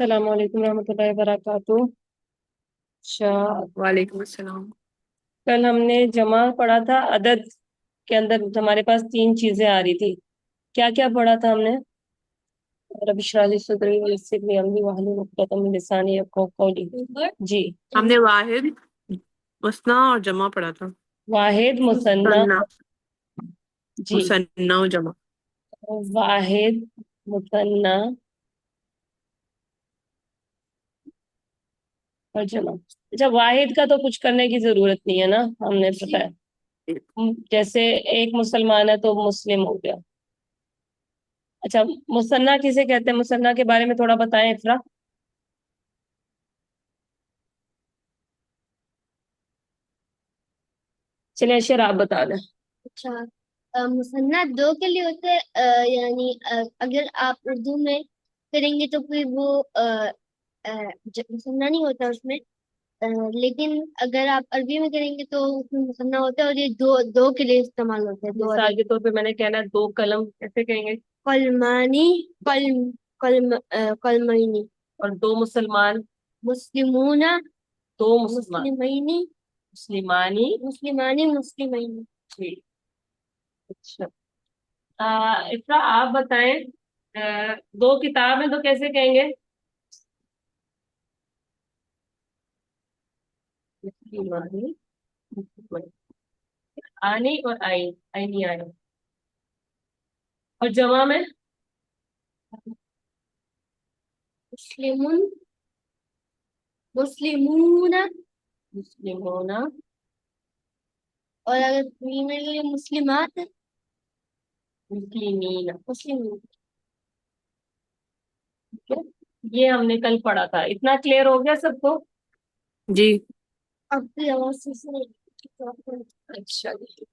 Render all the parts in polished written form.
अस्सलाम वालेकुम रहमतुल्लाहि व बरकातुहू। अच्छा, वालेकुम अस्सलाम। कल हमने जमा पढ़ा था। अदद के अंदर हमारे पास तीन चीजें आ रही थी। क्या क्या पढ़ा था हमने? रब इश्रह ली सदरी वयस्सिर ली अमरी वहलुल उक़दतम मिन लिसानी यफ़क़हू क़ौली। जी। हमने वाहिद, मुस्ना और जमा पढ़ा था। वाहिद, मुसन्ना। मुसन्ना, जी। मुसन्ना और जमा। वाहिद, मुसन्ना और जमा। अच्छा, वाहिद का तो कुछ करने की जरूरत नहीं है ना, हमने पता है। जैसे एक मुसलमान है तो मुस्लिम हो गया। अच्छा, मुसन्ना किसे कहते हैं? मुसन्ना के बारे में थोड़ा बताएं इफ़रा। चलिए अशर, आप बता दें। अच्छा। मुसन्ना दो के लिए होते हैं। यानी अगर आप उर्दू में करेंगे तो फिर वो मुसन्ना नहीं होता उसमें। लेकिन अगर आप अरबी में करेंगे तो उसमें मुसन्ना होता है, और ये दो दो के लिए इस्तेमाल होता है। दो मिसाल के तौर पे मैंने कहना है दो कलम, कैसे कहेंगे? कलमानी, कलम, कलमैनी, और दो मुसलमान। मुस्लिमूना, दो मुसलमान। मुस्लिमैनी, मुस्लिमानी। मुस्लिमानी, मुस्लिमैनी। ठीक। अच्छा, इफ़रा आप बताएं। दो किताब है तो कैसे कहेंगे? मुस्लिमानी, मुस्लिमानी। आनी और आई, आईनी आई। और जमा में? मुस्लिमुन, मुस्लिमूना। मुस्लिमोना। और अगर फीमेल के लिए मुस्लिमात, मुस्लिमीना। मुस्लिम। ठीक है। ये हमने कल पढ़ा था। इतना क्लियर हो गया सबको? जी। आपकी आवाज से सुन। अच्छा जी।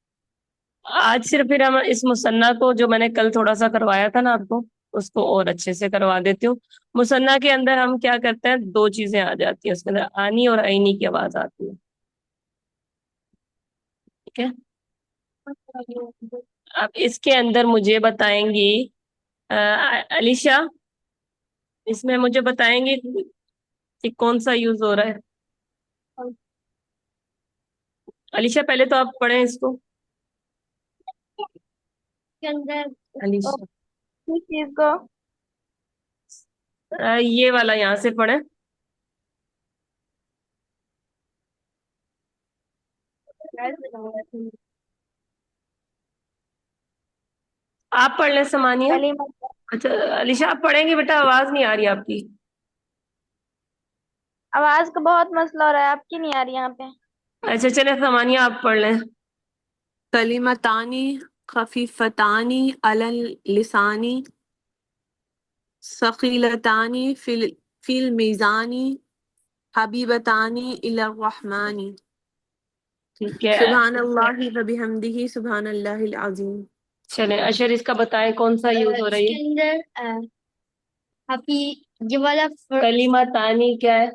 आज सिर्फ फिर हम इस मुसन्ना को, जो मैंने कल थोड़ा सा करवाया था ना आपको, उसको और अच्छे से करवा देती हूँ। मुसन्ना के अंदर हम क्या करते हैं, दो चीजें आ जाती है उसके अंदर, आनी और आईनी की आवाज आती है। ठीक है। अब इसके अंदर मुझे बताएंगी अलीशा, इसमें मुझे बताएंगे कि कौन सा यूज हो रहा है। अलीशा, पहले तो आप पढ़ें इसको। के अंदर अलीशा, किस चीज को? ये वाला यहाँ से पढ़ें। आप पढ़ लें समानिया। कलीमा। अच्छा, अलीशा आप पढ़ेंगे बेटा, आवाज नहीं आ रही आपकी। आवाज का बहुत मसला हो रहा है, आपकी नहीं आ रही यहाँ पे। अच्छा चले, समानिया आप पढ़ लें। कलिमतानी खफीफतानी अलल लिसानी सकीलतानी फिल मीज़ानी हबीबतानी इलर रहमानी ठीक है। सुब्हानल्लाहि व बिहम्दिही सुब्हानल्लाहिल अज़ीम। चले अशर, इसका बताएं कौन सा यूज हो रही इसके है। अंदर अभी ये वाला कलीमा तानी क्या है?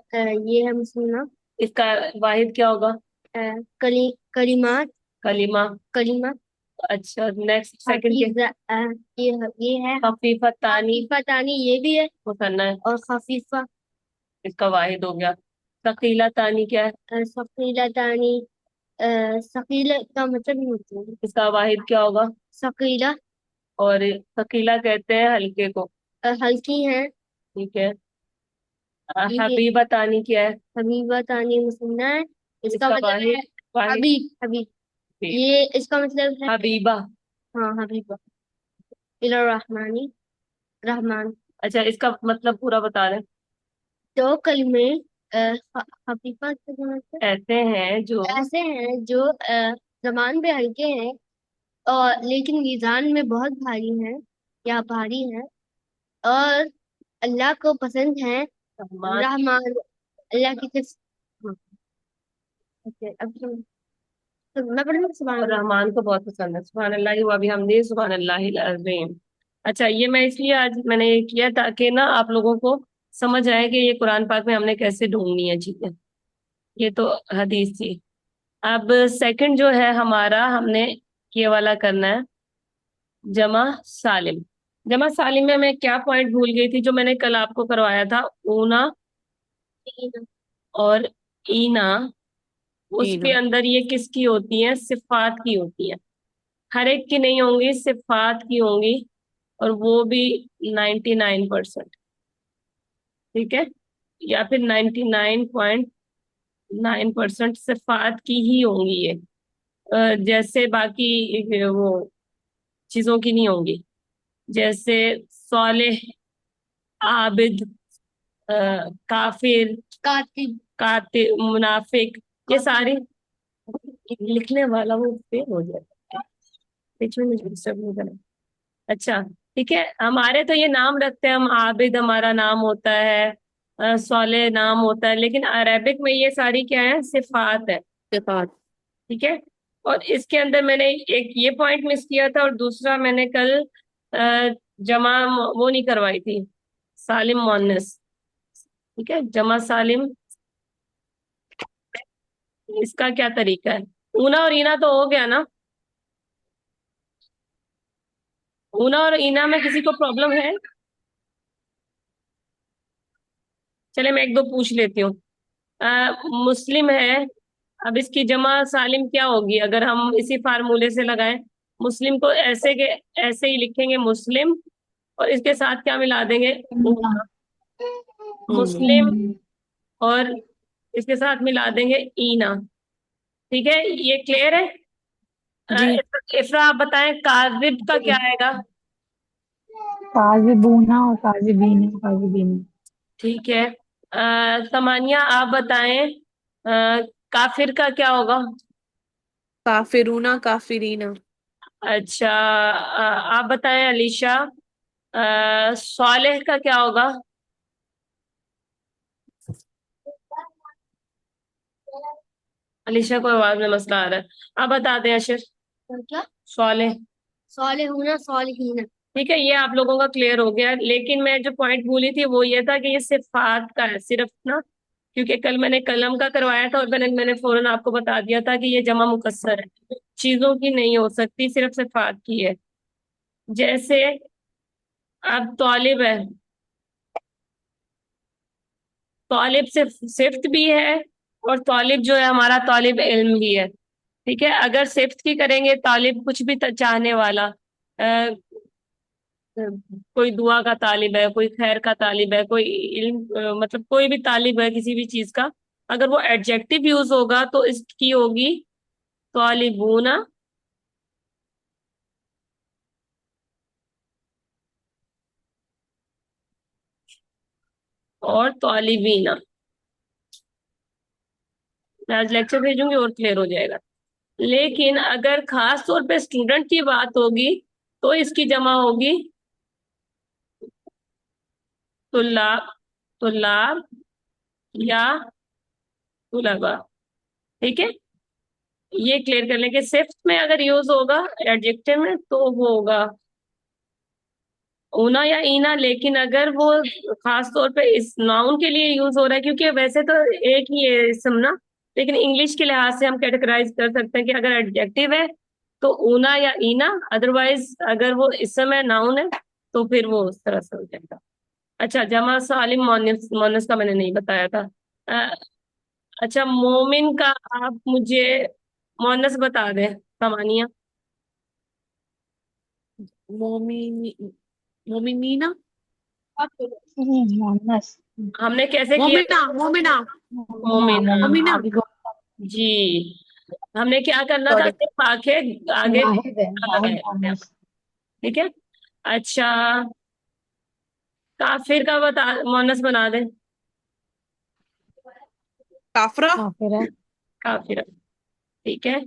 ये है मुसन्ना। इसका वाहिद क्या होगा? कलीमात, कलीमा। कलीमा। अच्छा, नेक्स्ट सेकंड के? हफीजा, ये है खफीफा तानी। खफीफा तानी, ये भी है। मुसन्ना है। और खफीफा। इसका वाहिद हो गया। सकीला तानी क्या है? सकीला तानी। सकीला का मतलब नहीं होता है। इसका वाहिद क्या होगा? सकीला और सकीला कहते हैं हल्के को। हल्की है। ठीक है। ये हबीबा तानी क्या है? हबीबा तानी मुसन्ना है। इसका इसका मतलब है वाहिद, वाहिद। हबीब, हबीब। ठीक। ये इसका मतलब है। हबीबा। हाँ, हबीबा। इला रहमानी, रहमान। अच्छा, इसका मतलब पूरा बता रहे। दो कलमे हबीबा से मतलब ऐसे हैं जो। ऐसे हैं जो जबान पे हल्के हैं, और लेकिन मीजान में बहुत भारी हैं या भारी हैं, और अल्लाह को पसंद है। रहमान। रहमान, अल्लाह की तरफ। ओके, अब तो मैं पढ़ूँ सुभान और अल्लाह। रहमान को बहुत पसंद है। सुभान अल्लाह हुआ भी हमदे, सुभान अल्लाहिल अज़ीम। अच्छा, ये मैं इसलिए आज मैंने ये किया ताकि ना आप लोगों को समझ आए कि ये कुरान पाक में हमने कैसे ढूंढनी है चीजें। ये तो हदीस थी। अब सेकंड जो है हमारा, हमने ये वाला करना है, जमा सालिम। जमा सालिम में मैं क्या पॉइंट भूल गई थी जो मैंने कल आपको करवाया था? ऊना और ईना, उसके ईना। अंदर ये किसकी होती है? सिफात की होती है। हर एक की नहीं होंगी, सिफात की होंगी, और वो भी 99%। ठीक है, या फिर 99.9% सिफात की ही होंगी ये। जैसे बाकी वो चीजों की नहीं होंगी, जैसे सालेह, आबिद, अ, काफिर, कातिब, मुनाफिक, ये सारी। लिखने वाला वो फेल हो जाता है, बीच में मुझे डिस्टर्ब नहीं करना। अच्छा, ठीक है, हमारे तो ये नाम रखते हैं हम, आबिद हमारा नाम होता है, सालेह नाम होता है, लेकिन अरेबिक में ये सारी क्या है? सिफात है। के बाद। ठीक है, और इसके अंदर मैंने एक ये पॉइंट मिस किया था, और दूसरा मैंने कल जमा वो नहीं करवाई थी, सालिम मोन्नस। ठीक है, जमा सालिम, इसका क्या तरीका है? ऊना और ईना तो हो गया ना? ऊना और ईना में किसी को प्रॉब्लम है? चले मैं एक दो पूछ लेती हूँ। मुस्लिम है, अब इसकी जमा सालिम क्या होगी अगर हम इसी फार्मूले से लगाएं? मुस्लिम को ऐसे के ऐसे ही लिखेंगे, मुस्लिम, और इसके साथ क्या मिला देंगे? ऊना। मुस्लिम, हम्म। और इसके साथ मिला देंगे ईना। ठीक है, ये क्लियर है? जी। इफ्रा आप बताएं, काजिब का क्या आएगा? काजिबूना और काजिबीना काजिबीना। ठीक है, तमानिया आप बताएं, काफिर का क्या होगा? काफिरूना काफिरीना। अच्छा, आप बताएं अलीशा, स्वालेह का क्या होगा? अलीशा को आवाज में मसला आ रहा है, आप बता दें अशर। क्या? स्वालेह। सालिहूना सालिहीना। ठीक है, ये आप लोगों का क्लियर हो गया, लेकिन मैं जो पॉइंट भूली थी वो ये था कि ये सिफात का है सिर्फ ना, क्योंकि कल मैंने कलम का करवाया था और मैंने फौरन आपको बता दिया था कि ये जमा मुकस्सर है, चीजों की नहीं हो सकती, सिर्फ सिफात की है। जैसे अब तालिब है, तालिब सिफ्त भी है, और तालिब जो है हमारा तालिब इल्म भी है। ठीक है, अगर सिफ्त की करेंगे, तालिब कुछ भी चाहने वाला, कोई दुआ का तालिब है, कोई खैर का तालिब है, कोई इल्म, मतलब कोई भी तालिब है किसी भी चीज का, अगर वो एडजेक्टिव यूज होगा तो इसकी होगी तालिबूना और तालिबीना। मैं आज लेक्चर भेजूंगी और क्लियर हो जाएगा। लेकिन अगर खास तौर पे स्टूडेंट की बात होगी तो इसकी जमा होगी तुल्लाब, तुल्लाब या तुलबा। ठीक है, ये क्लियर कर लें कि सिफ्त में अगर यूज होगा एडजेक्टिव में तो वो होगा ऊना या ईना, लेकिन अगर वो खास तौर पे इस नाउन के लिए यूज हो रहा है, क्योंकि वैसे तो एक ही है इसम ना, लेकिन इंग्लिश के लिहाज से हम कैटेगराइज कर सकते हैं कि अगर एडजेक्टिव है तो ऊना या ईना, अदरवाइज अगर वो इसम है, नाउन है, तो फिर वो उस तरह से हो जाएगा। अच्छा, जमा सालिम मोनिस, मोनस का मैंने नहीं बताया था। अ, अच्छा, मोमिन का आप मुझे मोनस बता दें, कमानिया। मोमिनी। मोमिनीना। मोहम्मद। हमने कैसे किया था? मोमिना मोमिना। मोमिना मोमिना। मोमिना मोमिना। अभी जी, हमने क्या करना था? सॉरी। सिर्फ आगे आगे वाहिद है, वाहिद लगाए। मोहम्मद। ठीक है, अच्छा, काफिर का बता, मोनस बना दे। काफरा। काफिर है। काफिर, ठीक है।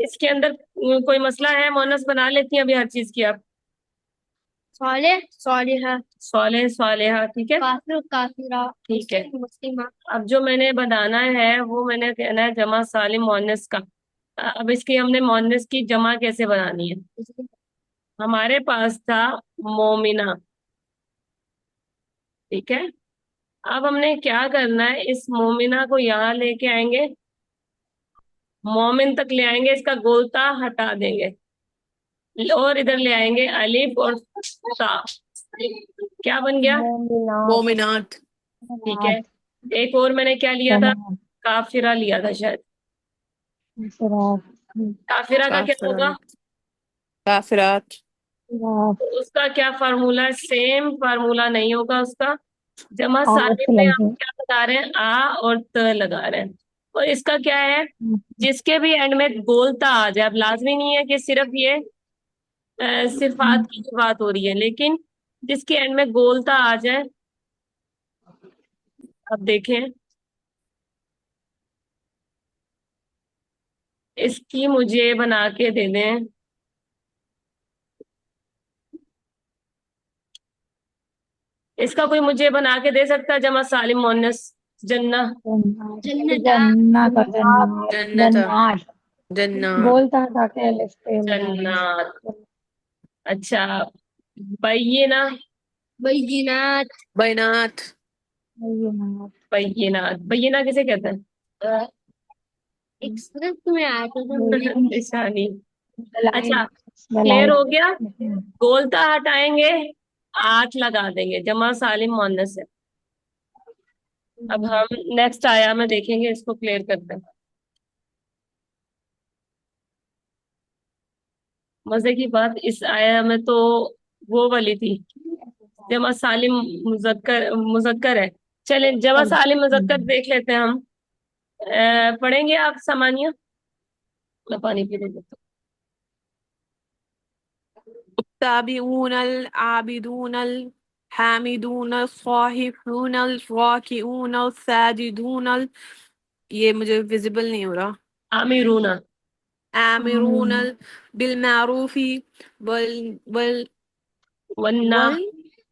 इसके अंदर कोई मसला है? मोनस बना लेती हैं अभी हर चीज की आप। सालेह सालिहा, सालेह सालेहा, ठीक है, काफिर काफिरा, ठीक है, मुस्लिमा। अब जो मैंने बनाना है वो मैंने कहना है जमा सालिम मोनस का। अब इसकी हमने मोनस की जमा कैसे बनानी है? हमारे पास था मोमिना। ठीक है, अब हमने क्या करना है, इस मोमिना को यहाँ लेके आएंगे, मोमिन तक ले आएंगे, इसका गोलता हटा देंगे। और इधर ले आएंगे अलिफ और ता। क्या बन गया? मोमिनात। ठीक है। एक और मैंने क्या लिया था? काफिरा लिया था शायद। काफिरा का क्या होगा? काफिरात। काफिरात। तो उसका क्या फार्मूला है? सेम फार्मूला नहीं होगा उसका। जमा आठ सालिम में आप लगे। क्या लगा रहे हैं? आ और त लगा रहे हैं। और इसका क्या है? जिसके भी एंड में गोलता आ जाए। अब लाजमी नहीं है कि सिर्फ ये सिफात की बात हो रही है, लेकिन जिसके एंड में गोलता आ जाए। अब देखें, इसकी मुझे बना के दे दें। इसका कोई मुझे बना के दे सकता है? जमा सालिम मोनस जन्ना। जन्नत जन्ना का जन्नात जन्नता। जन्नात जन्नात। बोलता था कि अलिफ पे लगाना। जन्नात। अच्छा। बैयना। बैयिनात। बैनात। बैयिनात बैयनात। बैयना किसे कहते हैं? एक स्क्रिप्ट में आया था तो बैयिन निशानी। दलाइल अच्छा, क्लियर दलाइल। हो गया। गोलता हटाएंगे, आठ लगा देंगे, जमा सालिम मोनस है। अब हम नेक्स्ट आया में देखेंगे, इसको क्लियर करते हैं। मजे की बात इस आया में तो वो वाली थी, जमा सालिम मुजक्कर मुजक्कर है। चलें, जमा सालिम मुजक्कर देख लेते हैं हम। पढ़ेंगे आप सामान्य? मैं पानी पी लेती हूँ। ताबिऊन अल आबिदून अल हामिदून अल साहिफून अल राकिऊन अल साजिदून अल। ये मुझे विजिबल नहीं हो रहा। आमिरूना। आमिरून अल बिल मारूफी वल वल वन्ना।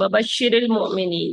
वबश्शिरिल मोमिनीन।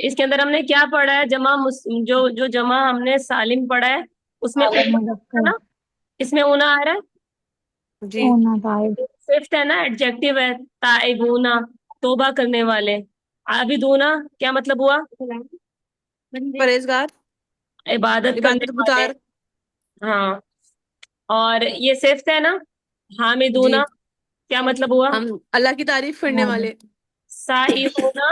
इसके अंदर हमने क्या पढ़ा है? जो जो जमा हमने सालिम पढ़ा है, उसमें ऊना है मुजक्कर ना? इसमें ऊना आ रहा है। जी। होना ताइब फिफ्थ है ना, एडजेक्टिव है। ताइबूना, तौबा करने वाले। आबिदूना क्या मतलब हुआ? बंदे परहेजगार। इबादत करने इबादत वाले। गुजार। हाँ। और ये फिफ्थ है ना, हामिदूना जी। क्या मतलब हुआ? हम अल्लाह की तारीफ करने वाले। साइमूना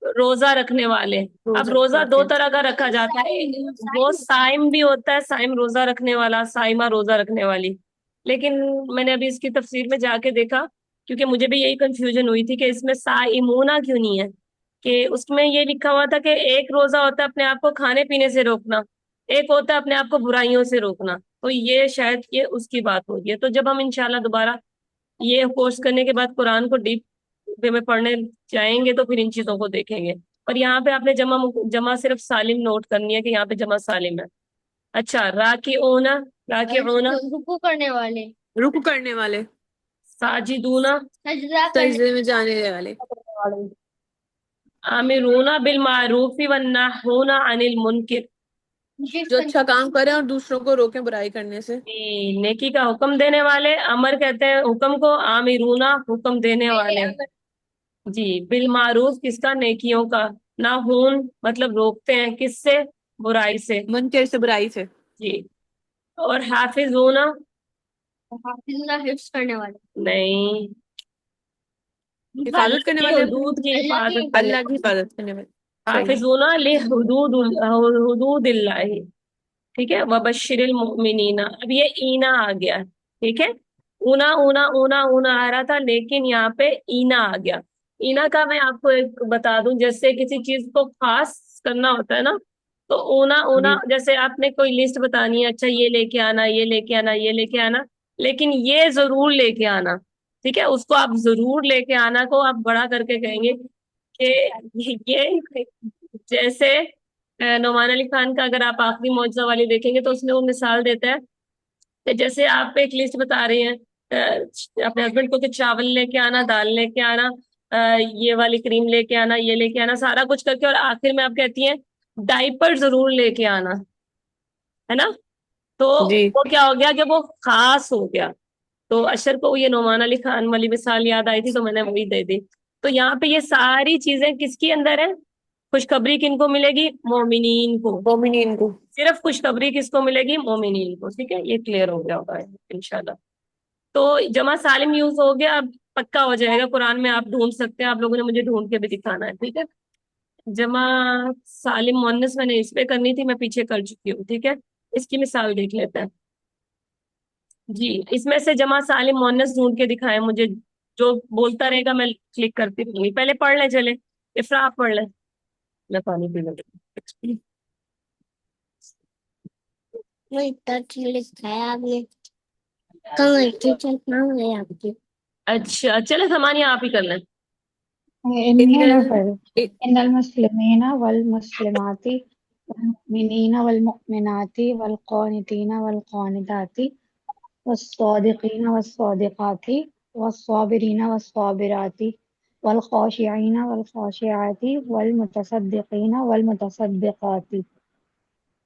रोजा रखने वाले। अब रोजा रोजा दो ओके। तरह का रखा जाता है। वो साइम भी होता है, साइम रोजा रखने वाला, साइमा रोजा रखने वाली। लेकिन मैंने अभी इसकी तफसीर में जाके देखा, क्योंकि मुझे भी यही कंफ्यूजन हुई थी कि इसमें साइमूना क्यों नहीं है। कि उसमें ये लिखा हुआ था कि एक रोजा होता है अपने आप को खाने पीने से रोकना, एक होता है अपने आप को बुराइयों से रोकना। तो ये शायद ये उसकी बात हो रही है। तो जब हम इंशाल्लाह दोबारा ये कोर्स करने के बाद कुरान को डीप वे में पढ़ने जाएंगे तो फिर इन चीजों को देखेंगे। पर यहाँ पे आपने जमा जमा सिर्फ सालिम नोट करनी है कि यहाँ पे जमा सालिम है। अच्छा, राकी ओना। राकी ओना। रुकू करने वाले, रुकू करने वाले। साजिदूना। सजदा करने सजदे में जाने वाले। वाले, आमिरूना बिल मारूफी वन्नाहूना अनिल मुनकिर। जो अच्छा काम करें और दूसरों को रोकें बुराई करने से। नेकी का हुक्म देने वाले। अमर कहते हैं हुक्म को, आमिरूना हुक्म देने वाले। जी। बिल मारूफ किसका? नेकियों का। नाहून मतलब रोकते हैं, किससे? बुराई से। मुनकर से बुराई से। जी। और हाफिजूना। हाफिजुल्लाह हिफ्ज करने वाले, नहीं, हिफाजत अल्लाह करने की वाले। हुदूद की अल्लाह की हिफाजत करने अल्लाह की वाले। हिफाजत करने वाले। सही है। हाफिजूना लि हुदूद हुदूदिल्लाहि। ठीक है। वबश्शिरिल मुमिनीना। अब ये ईना आ गया। ठीक है। ऊना ऊना ऊना ऊना आ रहा था, लेकिन यहाँ पे ईना आ गया। ईना का मैं आपको एक बता दूं, जैसे किसी चीज को खास करना होता है ना, तो ऊना ऊना, जी। जैसे आपने कोई लिस्ट बतानी है, अच्छा ये लेके आना, ये लेके आना, ये लेके आना, लेकिन ये जरूर लेके आना। ठीक है, उसको आप जरूर लेके आना को आप बड़ा करके कहेंगे कि ये जैसे नौमान अली खान का अगर आप आखिरी मौजा वाली देखेंगे तो उसमें वो मिसाल देता है कि जैसे आप एक लिस्ट बता रही हैं अपने हस्बैंड को कि चावल लेके आना, दाल लेके आना, ये वाली क्रीम लेके आना, ये लेके आना, सारा कुछ करके, और आखिर में आप कहती हैं डाइपर जरूर लेके आना, है ना? तो जी। वो क्या हो गया कि वो खास हो गया। तो अशर को ये नौमान अली खान वाली मिसाल याद आई थी, तो मैंने वही दे दी। तो यहाँ पे ये सारी चीजें किसके अंदर है? खुशखबरी किनको मिलेगी? मोमिनीन को। मोमिनीन को। सिर्फ खुशखबरी किसको मिलेगी? मोमिनीन को। ठीक है, ये क्लियर हो गया होगा इंशाल्लाह। तो जमा सालिम यूज हो गया, अब पक्का हो जाएगा कुरान में, आप ढूंढ सकते हैं, आप लोगों ने मुझे ढूंढ के भी दिखाना है। ठीक है, जमा सालिम मुअन्नस मैंने इस पे करनी थी, मैं पीछे कर चुकी हूँ। ठीक है, इसकी मिसाल देख लेते हैं जी। इसमें से जमा सालिम मुअन्नस ढूंढ के दिखाएं मुझे, जो बोलता रहेगा मैं क्लिक करती रहूंगी। पहले पढ़ लें, चले इफ्रा आप पढ़ लें, मैं पानी पी लूंगी। वो इतना ठीक लिखा है आपने। कहाँ टीचर कहाँ है आपकी? अच्छा चले समानिया आप ही कर लें। इन्नल मुस्लिमीना वल मुस्लिमाती वल मुमिनीना वल मुमिनाती वल क़ानितीना वल क़ानिताती वस्सादिक़ीना वस्सादिक़ाती वस्साबिरीना वस्साबिराती वल ख़ाशिईना वल ख़ाशिआती वल मुतसद्दिक़ीना वल मुतसद्दिक़ाती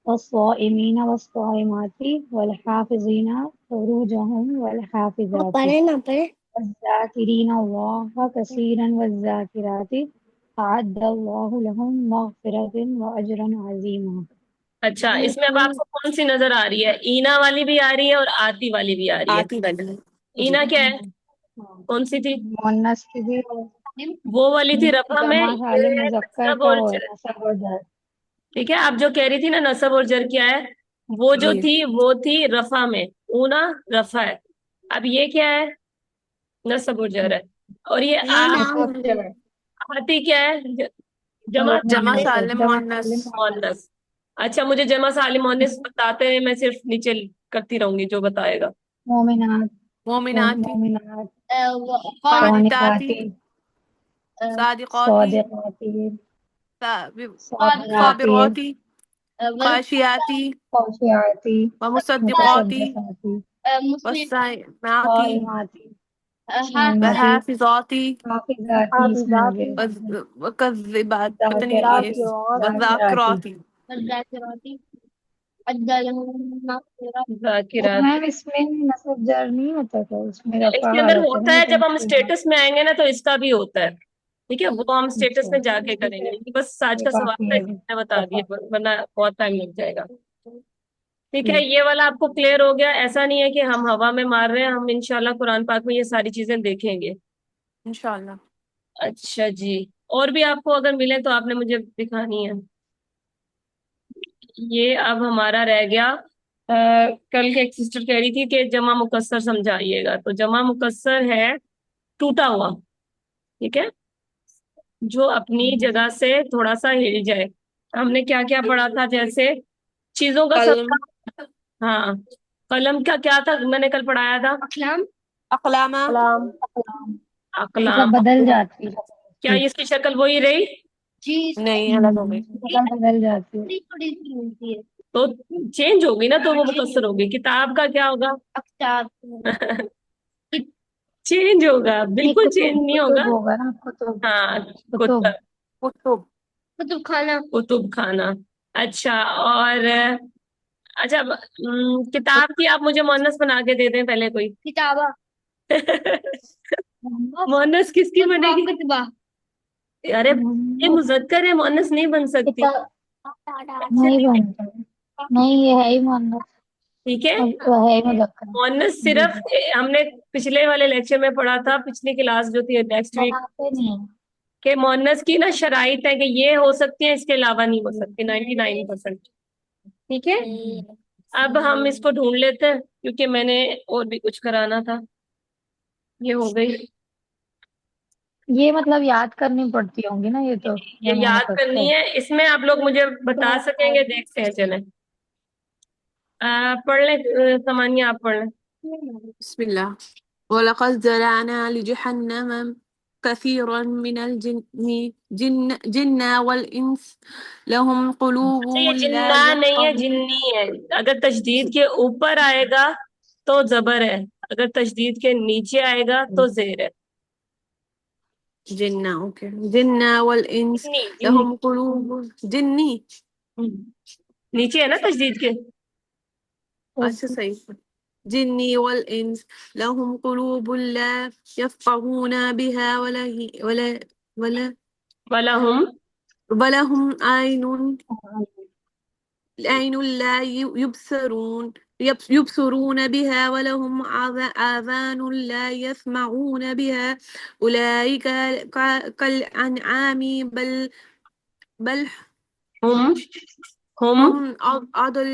वस्साइमीना वस्साइमाती वल हाफ़िज़ीना फ़ुरूजहुम वल वो हाफ़िज़ाती पढ़े ना पढ़े। वज़्ज़ाकिरीना अल्लाह कसीरन वज़्ज़ाकिराती अअद्दल्लाहु लहुम मग़फ़िरतन व अजरन अज़ीमा। अच्छा, इसमें अब आपको कौन सी नजर आ रही है? ईना वाली भी आ रही है और आती वाली भी आ रही है। आती वाली। ईना क्या है? कौन सी थी? मुअन्नस की भी और वो वाली थी रफा में, जमा ये सालिम है मुज़क्कर नसब का और और जर। नसब और जर। ठीक है, आप जो कह रही थी ना नसब और जर क्या है, वो जो जी। थी वो थी रफा में, ऊना रफा है। अब ये क्या है? नसब और जर है। और ये ये नाम नसब जर आती क्या है? जमा जमा मुअन्नस है, सालिम जमा मुअन्नस। सालिम मुअन्नस। मुअन्नस। अच्छा, मुझे जमा सालिम मुअन्नस बताते हैं, मैं सिर्फ नीचे करती रहूंगी जो बताएगा। मोमिनात मोमिनाती। मोमिनात कौन? कानिताती। कानिताती सादिकाती। सादिकाती साबिराती साबिराती। खाशियाती। ख़ाशिआती व मुसद्दिक़ाती। मुतसद्दिक़ाती मुस्लिम वस्साइमाती। साइमाती व साइमाती हाफिज़ाती। हाफिज़ाती इसमें आ गया वकज़्ज़िबात पता नहीं ये ज़ाकिराती। वज़ाकिराती। वज़्ज़ाकिराती अद्दलहुम जाकिरा। मैम इसमें नसब जर नहीं होता था, इसमें रफा इसके अंदर हालत है ना, होता है, लेकिन जब हम इसके बाद स्टेटस में आएंगे ना तो इसका भी होता है। ठीक है, वो हम स्टेटस अच्छा में जाके करेंगे, ये बस आज ये का सवाल काफी था है इसलिए मैंने बता रफा। दिया, वरना बहुत टाइम लग जाएगा। ठीक है, ये वाला आपको क्लियर हो गया। ऐसा नहीं है कि हम हवा में मार रहे हैं, हम इंशाल्लाह कुरान पाक में ये सारी चीजें देखेंगे। इंशाल्लाह। अच्छा जी, और भी आपको अगर मिले तो आपने मुझे दिखानी है। ये अब हमारा रह गया, कल के एक सिस्टर कह रही थी कि जमा मुकस्सर समझाइएगा, तो जमा मुकस्सर है टूटा हुआ। ठीक है, जो अपनी जगह से थोड़ा सा हिल जाए। हमने क्या क्या पढ़ा था? जैसे चीजों का कलम। सबका। हाँ, कलम का क्या था मैंने कल पढ़ाया था? अक़लाम। अक़लामा। कलाम। अक़लाम अकलाम। मतलब बदल जाती है क्या इसकी। इसकी शक्ल वही रही? जी। नहीं, अलग हो गई। शक्ल बदल जाती है। थोड़ी थोड़ी सी मिलती है। तो चेंज होगी ना, तो वो मुकस्सर होगी। किताब का क्या होगा? अख्तार। चेंज होगा, नहीं बिल्कुल चेंज कुतुब नहीं होगा। कुतुब होगा ना, कुतुब हाँ, कुतुब। कुतुब। कुतुब। कुतुब खाना। कुतुब खाना। अच्छा, और अच्छा, किताब की आप मुझे मुअन्नस बना के दे दें पहले कोई। किताबा। मुअन्नस किसकी कुतबा बनेगी? कुतबा। अरे, ये मुजक्कर है, मुअन्नस नहीं बन सकती। किताब नहीं बनता। नहीं ये है ही मुअन्नस, ठीक है, वो है ही मुज़क्कर। मुअन्नस जी सिर्फ जी हमने पिछले वाले लेक्चर में पढ़ा था, पिछली क्लास जो थी नेक्स्ट वीक, बनाते नहीं हैं। के मुअन्नस की ना शराइत है कि ये हो सकती है, इसके अलावा नहीं हो सकती 99%। ठीक है, अब हम इसको ढूंढ लेते हैं क्योंकि मैंने और भी कुछ कराना था। ये हो गई। ये मतलब याद करनी पड़ती होंगी ना, ये तो ये जमा याद करनी मुकस्सर। है, इसमें आप लोग मुझे बता सकेंगे? देखते हैं, चले पढ़ ले, सामान्य आप पढ़ लें। बिस्मिल्लाह। वलक़द ज़रअना लिजहन्नम कसीरन मिनल जिन्न वल इंस लहुम अच्छा, ये क़ुलूबुन ला जिन्ना नहीं है, यफ़क़हून। जिन्नी है। अगर तशदीद के ऊपर आएगा तो जबर है, अगर तशदीद के नीचे आएगा तो जेर है। जिन्ना, ओके। जिन्ना वल इंस जिन्नी जिन्नी। लहुम क़ुलूबुन। जिन्नी। नीचे है ना तशदीद के। अच्छा, सही। जिन्नी वल इंस लहुम कुलूबुल ला यफ़क़हूना बिहा वला वलहुम वलहुम आइनुन ला युबसरून युबसरून बिहा वलहुम आज़ानुन ला यस्मऊन बिहा उलाइका कल अनआमी बल हम हम हम अदल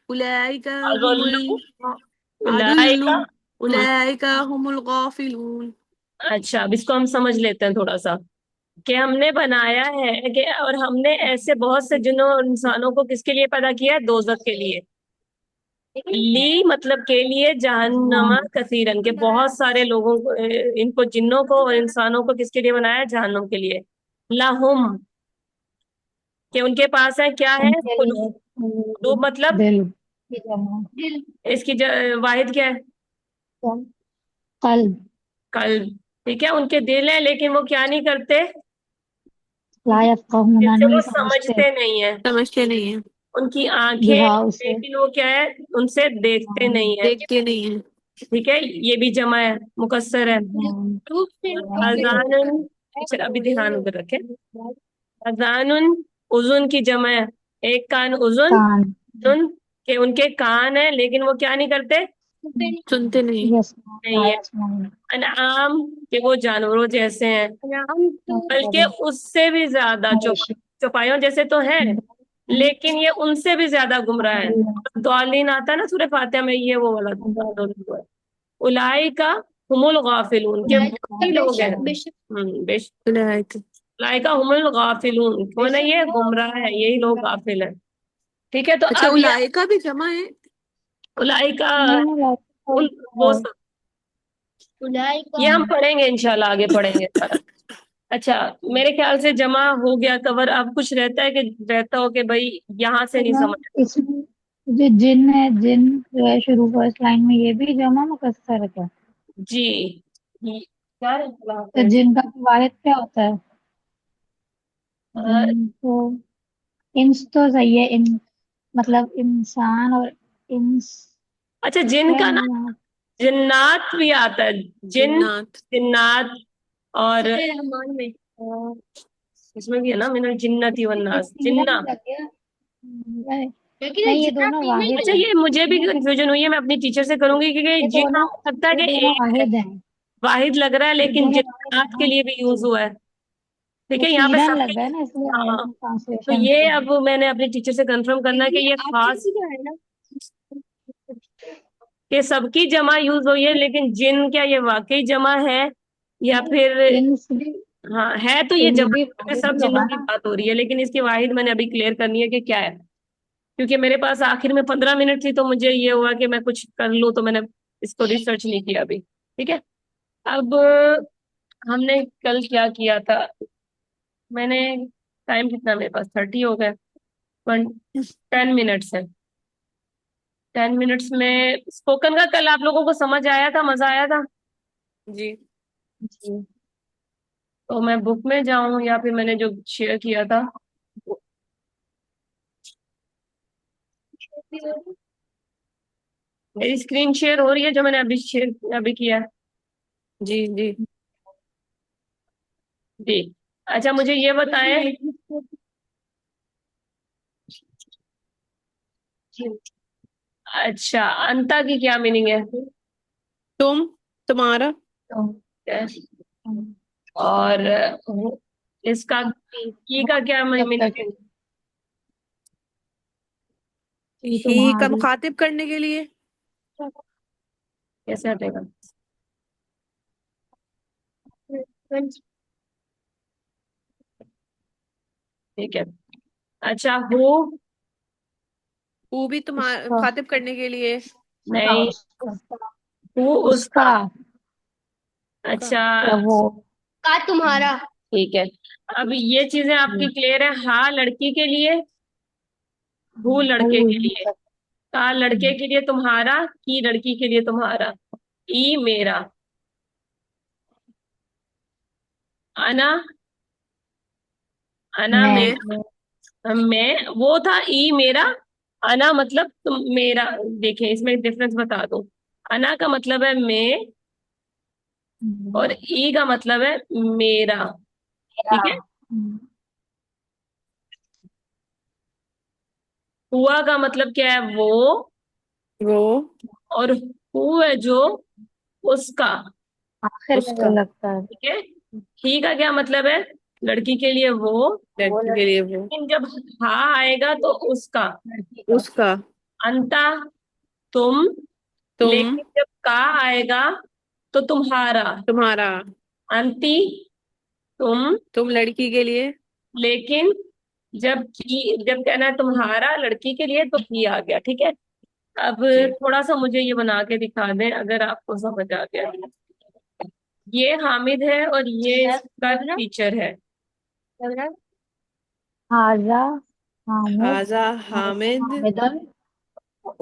उलाइका हुमुल अज़ल्लु अदल्लु उलाइका। उलाइका हुमुल गाफिलून। अच्छा, अब इसको हम समझ लेते हैं थोड़ा सा, कि हमने बनाया है कि, और हमने ऐसे बहुत से जिन्नों और इंसानों को किसके लिए पैदा किया है? दोजख के लिए। ली मतलब के लिए, जहन्नमा कसीरन, के बहुत सारे लोगों को, इनको जिन्नों को और इंसानों को किसके लिए बनाया है? जहन्नुम के लिए। लाहुम, कि उनके पास है, क्या है? उनके लिए कुलूब मतलब दिल की जमा इसकी वाहिद क्या है? कल्ब कल्ब। ठीक है, उनके दिल है, लेकिन वो क्या नहीं करते? ला यफ़क़हूना जिससे वो नहीं समझते समझते नहीं है। समझते नहीं है, उनकी आंखें, बिहा उसे लेकिन वो क्या है? उनसे देखते नहीं है। देखते नहीं है। ठीक है, ये भी जमा है, मुकस्सर है। अजानुन, चल अभी ध्यान उधर रखे। अजानुन, उजुन की जमा है। एक कान उजुन, कान उजुन, के उनके कान है, लेकिन वो क्या नहीं करते? सुनते नहीं। यस नहीं है। अनआम, के वो जानवरों जैसे हैं, बल्कि उससे भी ज्यादा मवेशी चौपाइयों जैसे तो हैं, लेकिन ये उनसे भी ज्यादा गुमराह है। दौलीन आता है ना सूरह फातिहा में, ये वो वाला दौलीन। उलाई का हुमुल गाफिलून, के वही लोग हैं। बेश उलाइका उलाई का हुमुल गाफिलून, कौन है ये? गुमराह है, यही लोग गाफिल हैं। ठीक है, तो अच्छा, अब ये उलाइका भी जमा है। उलाई का नहीं उन वो सब, ये हम पढ़ेंगे इंशाल्लाह, आगे पढ़ेंगे सारा। अच्छा, मेरे ख्याल से जमा हो गया कवर। अब कुछ रहता है कि रहता हो कि भाई यहाँ से नहीं समझ? इसमें जो जिन है, जिन जो है शुरू फर्स्ट लाइन में, ये भी जमा मुकस्सर है क्या? जी, क्या रहता तो है? जिन का वाहिद क्या होता है? अ, जिन तो इंस तो सही है, इन मतलब इंसान, और इंस अच्छा, जिन है का ना यहाँ। जिन्नात भी आता है। जिन, जिन्नात। जिन्नात, और इसमें भी है ना, मिनल जिन्नती वन्नास, तीन जिन्ना। लग गया। नहीं, ये दोनों वाहिद अच्छा, हैं। ये मुझे भी कंफ्यूजन हुई है, मैं अपनी टीचर से करूंगी, क्योंकि जिन हो सकता है ये कि दोनों एक है, वाहिद हैं। वाहिद लग रहा है, ये लेकिन दोनों वाहिद जिन्नात हैं के ना। लिए भी यूज हुआ है। ठीक वो है, यहाँ पे सीरन सबके लग रहा है लिए। ना, इसलिए हाँ, तो ट्रांसलेशन ये से। अब मैंने अपनी टीचर से कंफर्म करना है कि ये खास, कि सबकी जमा यूज हुई है, लेकिन जिन क्या ये वाकई जमा है, या फिर? इंस भी हाँ, है तो ये इंस जमा, भी क्योंकि वाहिद सब ही जिन्नों होगा की ना। बात हो रही है, लेकिन इसकी वाहिद मैंने अभी क्लियर करनी है कि क्या है। क्योंकि मेरे पास आखिर में 15 मिनट थी, तो मुझे ये हुआ कि मैं कुछ कर लूँ, तो मैंने इसको रिसर्च नहीं किया अभी। ठीक है, अब हमने कल क्या किया था? मैंने, टाइम कितना मेरे पास? 30 हो गए। 10 मिनट्स है। 10 मिनट्स में स्पोकन का कल आप लोगों को समझ आया था? मजा आया था? जी। जी। तो मैं बुक में जाऊं, या फिर मैंने जो शेयर किया था? मेरी स्क्रीन शेयर हो रही है, जो मैंने अभी शेयर अभी किया है? जी। जी। जी। अच्छा, मुझे ये बताएं। अच्छा, अंता की क्या मीनिंग है? तुम, तुम्हारा। तो और इसका की का क्या जब मीनिंग तक है? ये ही का तुम्हारी मुखातिब करने के लिए। कैसे हटेगा? ठीक है। अच्छा, हु, वो भी तुम्हारा उसका मुखातिब करने के लिए। नहीं, उसका हु उसका। उसका का। अच्छा, या वो का तुम्हारा। ठीक है। अब ये चीजें आपकी क्लियर है? हाँ लड़की के लिए, हु लड़के वो के लिए, का लड़के के लिए तुम्हारा, की लड़की के लिए तुम्हारा, ई मेरा, अना, अना मैं मेरा, मैं वो था, ई मेरा, अना मतलब तुम मेरा। देखिए, इसमें डिफरेंस बता दूं। अना का मतलब है मैं, और ई का मतलब है मेरा। मेरा। ठीक है। हुआ का मतलब क्या है? वो। वो और हु है जो, उसका। आखिर में उसका, जो लगता है ठीक है। ही का क्या मतलब है? लड़की के लिए वो। वो लड़की के लिए वो, लेकिन जब हा आएगा तो उसका। लड़की का। उसका। अंता, तुम। तुम, लेकिन जब का आएगा तो तुम्हारा। तुम्हारा। अंती, तुम। तुम लड़की के लिए। लेकिन जब कहना है तुम्हारा लड़की के लिए तो की आ गया। ठीक है। अब जी। थोड़ा सा मुझे ये बना के दिखा दें अगर आपको समझ आ गया। ये हामिद है और ये इसका लग टीचर है। रहा हाजा हामिद। हाजा हामिद, हामिदन।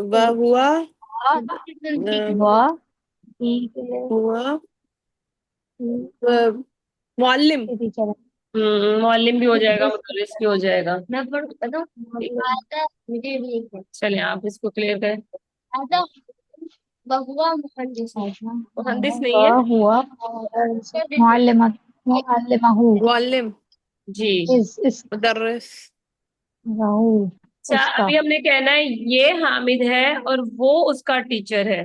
व हुआ, व ठीक है। हुआ ठीक मुअल्लिम। है टीचर। मौलिम भी हो जाएगा, मुदर्रिस भी हो जाएगा। मैं पढ़ बताऊं। ठीक है। आता मुझे भी एक है। चलिए आप इसको क्लियर करें। आता बहुआ मुहंदिस है। मुहंदिस व नहीं है। हुआ मुअल्लिमा। मुअल्लिमाहु। मुअल्लिम, जी। इस मुदर्रिस। रहू अच्छा, उसका। अभी हमने कहना है ये हामिद है और वो उसका टीचर है।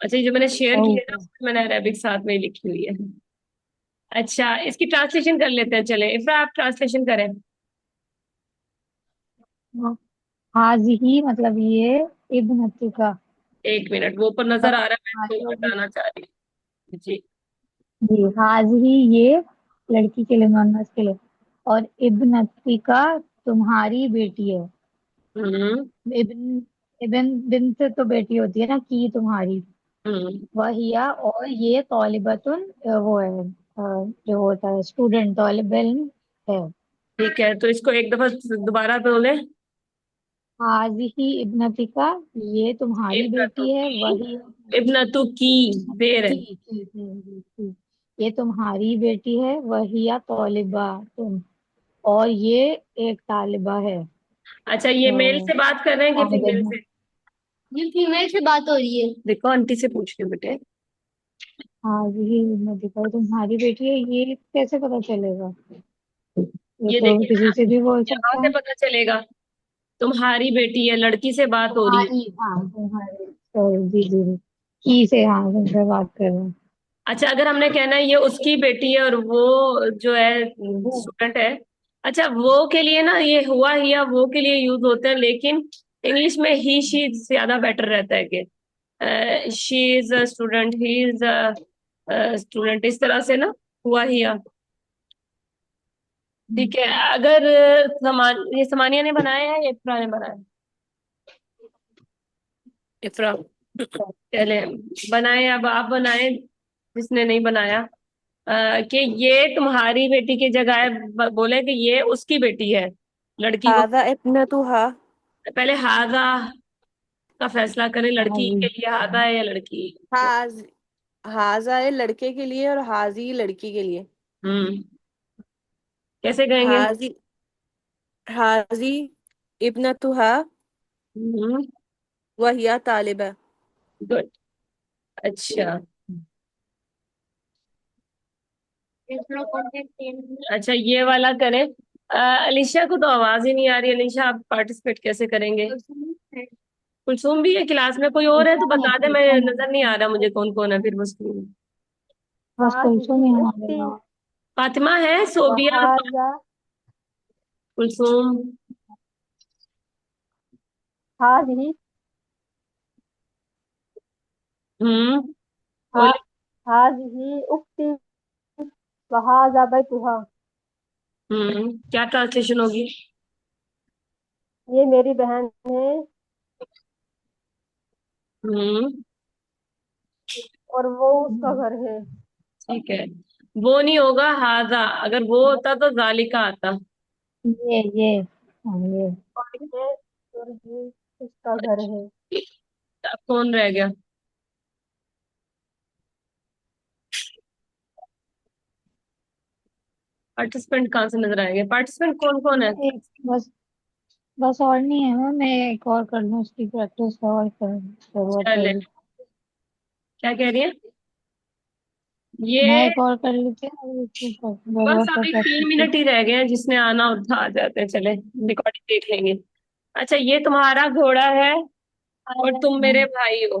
अच्छा, ये जो मैंने शेयर रहू। किया ना उसमें मैंने अरेबिक साथ में ही लिखी हुई है। अच्छा, इसकी ट्रांसलेशन कर लेते हैं। चले इफ्रा, आप ट्रांसलेशन करें। हाजिही मतलब ये इब्नती का। एक मिनट, वो ऊपर नजर आ रहा है, मैं इसको बताना चाह रही हूँ जी। जी हाजिही ये लड़की के लिए, मोहम्मद के लिए। और इब्नती का तुम्हारी बेटी है। हम्म। इब्न इब्न बिन्त तो बेटी होती है ना, की तुम्हारी। हम्म। वहिया और ये तौलिबतुन वो है जो होता है स्टूडेंट, तौलिब इल्म है। ठीक है, तो इसको एक दफा दोबारा बोले। हाजिही इब्नती का ये तुम्हारी इब्नतु बेटी है। की। वही इब्नतु की। देर है। की। ये तुम्हारी बेटी है। वहिया तौलिबा तुम। और ये एक तालिबा है। अच्छा, ये मेल से बात कर रहे हैं कि हामिद फीमेल इब्न। से? ये फीमेल से बात हो रही है। देखो, आंटी से पूछ रही हूँ बेटे। हाजिही इब्नती का तुम्हारी बेटी है, ये कैसे पता चलेगा? ये ये तो देखिए किसी ना, से भी बोल यहाँ सकता से है। पता चलेगा। तुम्हारी बेटी है, लड़की से बात हो रही है। तुम्हारी, हाँ तुम्हारी, जी जी जी। की से, हाँ तुमसे बात कर रहे हैं। अच्छा, अगर हमने कहना है ये उसकी बेटी है और वो जो है वो। स्टूडेंट है। अच्छा, वो के लिए ना ये हुआ हिया वो के लिए यूज होते हैं, लेकिन इंग्लिश में ही शी ज्यादा बेटर रहता है कि she is a student, he is a student, इस तरह से ना। हुआ हिया। ठीक है। अगर ये समानिया ने बनाया है या इफ्रा ने बनाया है? इफ्रा। चले बनाए, अब आप बनाए जिसने नहीं बनाया। कि ये तुम्हारी बेटी की जगह है, बोले कि ये उसकी बेटी है, लड़की को। हाजा इब्नतुहा। पहले हाजा का फैसला करें, हाँ लड़की जी। के लिए हाजा है या लड़की को। हाज हाजा है लड़के के लिए और हाजी लड़की के लिए। हम्म। कैसे कहेंगे? हाजी, हाजी इब्नतुहा हम्म। वहिया तालिबा। गुड। अच्छा। अच्छा, ये वाला करें। अलीशा को तो आवाज ही नहीं आ रही। अलीशा, आप पार्टिसिपेट कैसे करेंगे? कुलसूम भी है क्लास में, कोई और है तो कुलसुम है, बता दे, मैं कुलसुम नजर नहीं आ रहा मुझे कौन कौन है फिर वो स्कूल। बस कुलसुम ही हमारे उख्ती यहाँ। फातिमा है, सोबिया, वहाजा कुलसूम। हाजी हम्म। हा बोले। हाजी उख्ती वहाजा बैतुहा। क्या ट्रांसलेशन होगी? ये मेरी बहन है हम्म। और वो उसका घर है। ठीक है। वो नहीं होगा हाजा, अगर वो होता तो जालिका आता। ये हाँ ये। और ये उसका घर है। अब कौन रह गया? पार्टिसिपेंट कहाँ से नजर आएंगे? पार्टिसिपेंट कौन कौन है? एक बस बस और नहीं है मैम, मैं एक और कर लूँ उसकी प्रैक्टिस और जरूरत चले, पड़ी। क्या कह रही है ये? मैं एक और कर लेती हूँ और उसकी बस जरूरत है अभी तीन प्रैक्टिस की। मिनट ही रह गए हैं, जिसने आना उठा आ जाते हैं, चले रिकॉर्डिंग देख लेंगे। अच्छा, ये तुम्हारा घोड़ा है और तुम मेरे भाई हो।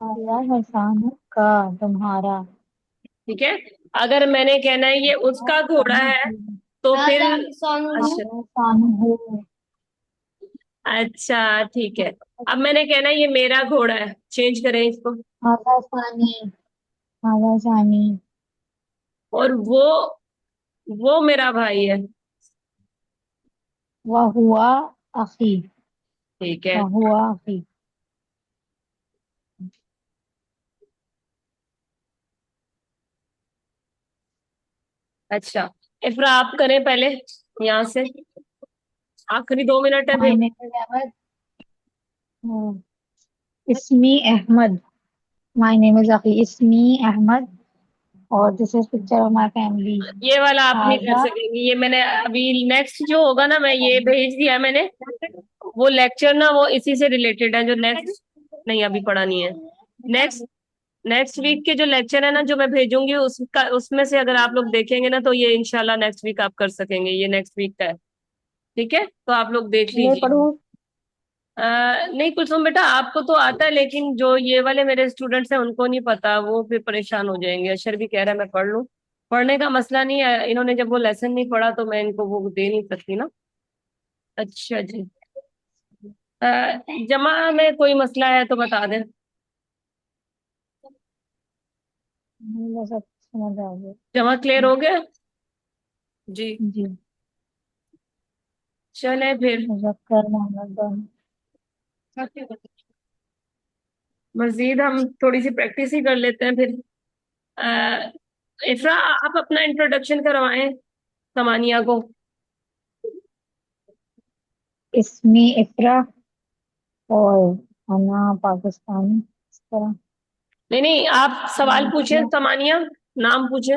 तुम्हारा हसान का तुम्हारा। ठीक है, अगर मैंने कहना है ये उसका घोड़ा है तो फिर अच्छा, हसान हो। अच्छा ठीक है। अब मैंने कहना है ये मेरा घोड़ा है, चेंज करें इसको। हादा सानी। हादा सानी। और वो मेरा भाई है। वह हुआ अखी। ठीक है। वह हुआ अखी। अच्छा, इफ्रा आप करें पहले, यहाँ से आखिरी 2 मिनट है फिर। My name is Ahmad. Ismi Ahmad. My name is अखी इसमी अहमद। और this is picture of my family. ये वाला आप नहीं कर हादा। सकेंगे, ये मैंने अभी नेक्स्ट जो होगा ना, मैं ये भेज दिया मैंने। वो लेक्चर ना वो इसी से रिलेटेड है, जो नेक्स्ट नहीं अभी पढ़ा नहीं है। नेक्स्ट नेक्स्ट वीक के जो लेक्चर है ना, जो मैं भेजूंगी उसका, उसमें से अगर आप लोग देखेंगे ना तो ये इंशाल्लाह नेक्स्ट वीक आप कर सकेंगे, ये नेक्स्ट वीक का है। ठीक है, तो आप लोग देख मैं लीजिए। पढ़ूं? नहीं कुलसुम बेटा, आपको तो आता है, लेकिन जो ये वाले मेरे स्टूडेंट्स हैं उनको नहीं पता, वो फिर परेशान हो जाएंगे। अशर भी कह रहा है मैं पढ़ लूं, पढ़ने का मसला नहीं है, इन्होंने जब वो लेसन नहीं पढ़ा तो मैं इनको वो दे नहीं सकती ना। अच्छा जी। अ, जमा में कोई मसला है तो बता दें। बस अब समझ आ गया। जमा क्लियर हो गया? जी. जी। चले फिर, मुजक्कर मोहम्मद दानी। मजीद हम थोड़ी सी प्रैक्टिस ही कर लेते हैं फिर। अ, इफ्रा आप अपना इंट्रोडक्शन करवाएं समानिया को। इसमी इफ्रा। और अना पाकिस्तानी इस तरह। नहीं नहीं, आप सवाल पूछें समानिया, नाम पूछे।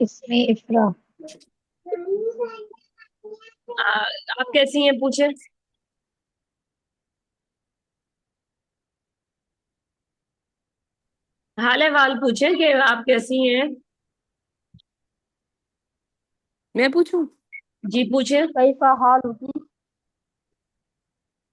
इसमी इफ्रा। आप कैसी हैं पूछे। हाल अहवाल पूछे कि आप कैसी हैं। मैं पूछूं? जी पूछे। कैसा हाल होती?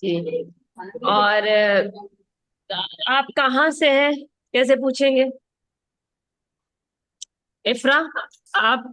जी, और आप कहाँ से हैं, कैसे पूछेंगे। इफ्रा आप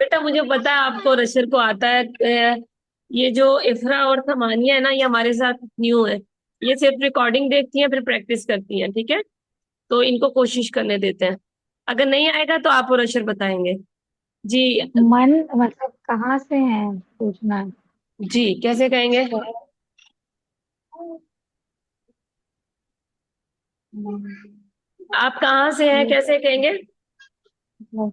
बेटा, मुझे पता है आपको रशर को आता है। ये जो इफ्रा और थमानिया है ना, ये हमारे साथ न्यू है। ये सिर्फ रिकॉर्डिंग देखती हैं फिर प्रैक्टिस करती हैं, ठीक है। तो इनको कोशिश करने देते हैं, अगर नहीं आएगा तो आप और रशर बताएंगे। जी। मन मतलब कहाँ से है पूछना है। जी कैसे कहेंगे। आप कहाँ से हैं कैसे कहेंगे। मतलब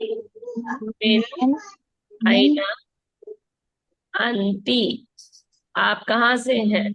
मेन मेन। मेन। आईना आंटी, आप कहाँ से हैं।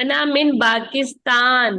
अना मिन पाकिस्तान।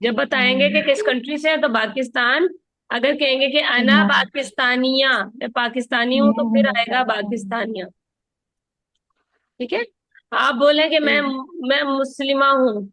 जब बताएंगे कि किस कंट्री से है तो पाकिस्तान। अगर कहेंगे कि अना पाकिस्तानिया, मैं पाकिस्तानी हूँ, तो फिर आएगा पाकिस्तानिया। ठीक है, आप बोले कि मैं मुस्लिमा हूँ।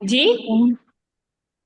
जी।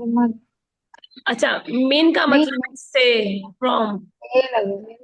मुस्लिम। अच्छा, मीन का नहीं, मतलब से, फ्रॉम। ये लगे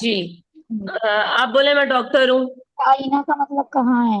जी। आप बोले मैं डॉक्टर हूँ। आईना का मतलब कहाँ है।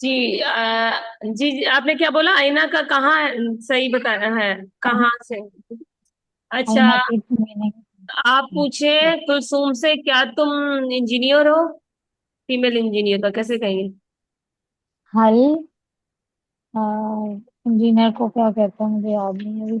जी जी जी, आपने क्या बोला, आईना का कहाँ है? सही बताया है, कहाँ से। अच्छा, आईना की मीनिंग। आप पूछे कुलसुम से, क्या तुम इंजीनियर हो। फीमेल इंजीनियर का कैसे कहेंगे। हल। इंजीनियर को क्या कहते हैं मुझे याद नहीं है अभी।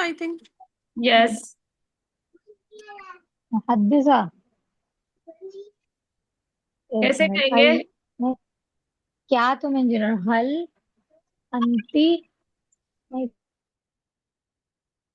I think. यस। मुहद्दिसा। एक कैसे मिनट। कहेंगे? नहीं, क्या तुम इंजीनियर? हल अंती, नहीं,